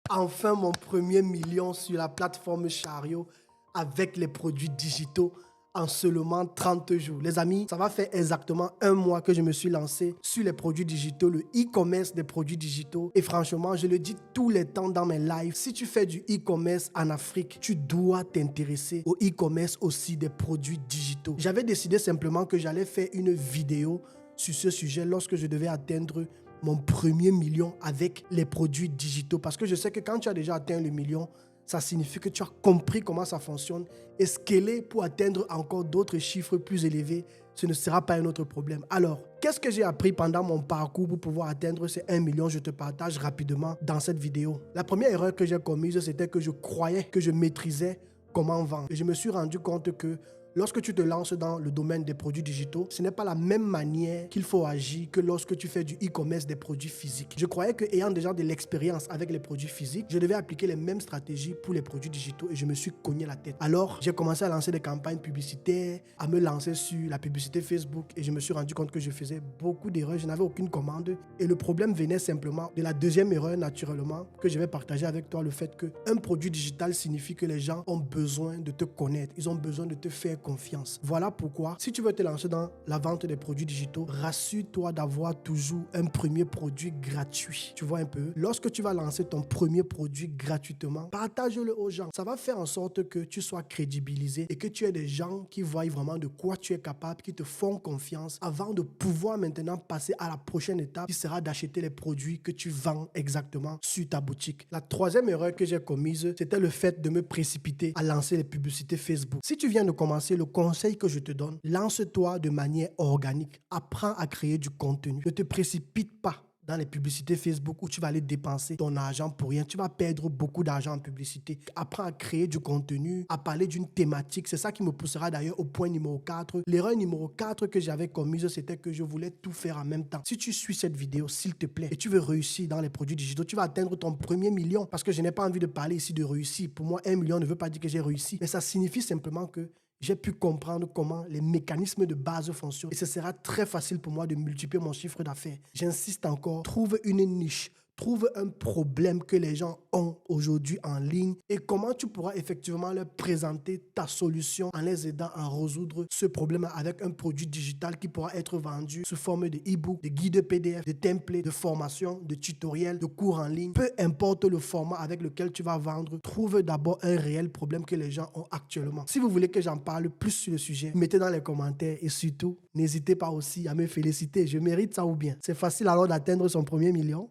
Enfin mon premier million sur la plateforme Chariot avec les produits digitaux en seulement 30 jours. Les amis, ça va faire exactement un mois que je me suis lancé sur les produits digitaux, le e-commerce des produits digitaux. Et franchement, je le dis tous les temps dans mes lives, si tu fais du e-commerce en Afrique, tu dois t'intéresser au e-commerce aussi des produits digitaux. J'avais décidé simplement que j'allais faire une vidéo sur ce sujet lorsque je devais atteindre mon premier million avec les produits digitaux. Parce que je sais que quand tu as déjà atteint le million, ça signifie que tu as compris comment ça fonctionne et scaler pour atteindre encore d'autres chiffres plus élevés, ce ne sera pas un autre problème. Alors, qu'est-ce que j'ai appris pendant mon parcours pour pouvoir atteindre ces 1 million? Je te partage rapidement dans cette vidéo. La première erreur que j'ai commise, c'était que je croyais que je maîtrisais comment vendre. Et je me suis rendu compte que lorsque tu te lances dans le domaine des produits digitaux, ce n'est pas la même manière qu'il faut agir que lorsque tu fais du e-commerce des produits physiques. Je croyais qu'ayant déjà de l'expérience avec les produits physiques, je devais appliquer les mêmes stratégies pour les produits digitaux et je me suis cogné la tête. Alors, j'ai commencé à lancer des campagnes publicitaires, à me lancer sur la publicité Facebook et je me suis rendu compte que je faisais beaucoup d'erreurs, je n'avais aucune commande et le problème venait simplement de la deuxième erreur naturellement que je vais partager avec toi, le fait qu'un produit digital signifie que les gens ont besoin de te connaître, ils ont besoin de te faire confiance. Voilà pourquoi, si tu veux te lancer dans la vente des produits digitaux, rassure-toi d'avoir toujours un premier produit gratuit. Tu vois un peu? Lorsque tu vas lancer ton premier produit gratuitement, partage-le aux gens. Ça va faire en sorte que tu sois crédibilisé et que tu aies des gens qui voient vraiment de quoi tu es capable, qui te font confiance avant de pouvoir maintenant passer à la prochaine étape qui sera d'acheter les produits que tu vends exactement sur ta boutique. La troisième erreur que j'ai commise, c'était le fait de me précipiter à lancer les publicités Facebook. Si tu viens de commencer, le conseil que je te donne, lance-toi de manière organique. Apprends à créer du contenu. Ne te précipite pas dans les publicités Facebook où tu vas aller dépenser ton argent pour rien. Tu vas perdre beaucoup d'argent en publicité. Apprends à créer du contenu, à parler d'une thématique. C'est ça qui me poussera d'ailleurs au point numéro 4. L'erreur numéro 4 que j'avais commise, c'était que je voulais tout faire en même temps. Si tu suis cette vidéo, s'il te plaît, et tu veux réussir dans les produits digitaux, tu vas atteindre ton premier million parce que je n'ai pas envie de parler ici de réussir. Pour moi, 1 million ne veut pas dire que j'ai réussi, mais ça signifie simplement que j'ai pu comprendre comment les mécanismes de base fonctionnent et ce sera très facile pour moi de multiplier mon chiffre d'affaires. J'insiste encore, trouve une niche, trouve un problème que les gens ont aujourd'hui en ligne et comment tu pourras effectivement leur présenter ta solution en les aidant à résoudre ce problème avec un produit digital qui pourra être vendu sous forme de e-book, de guide PDF, de templates, de formation, de tutoriels, de cours en ligne. Peu importe le format avec lequel tu vas vendre, trouve d'abord un réel problème que les gens ont actuellement. Si vous voulez que j'en parle plus sur le sujet, mettez dans les commentaires et surtout, n'hésitez pas aussi à me féliciter. Je mérite ça ou bien? C'est facile alors d'atteindre son premier million.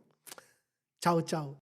Ciao, ciao.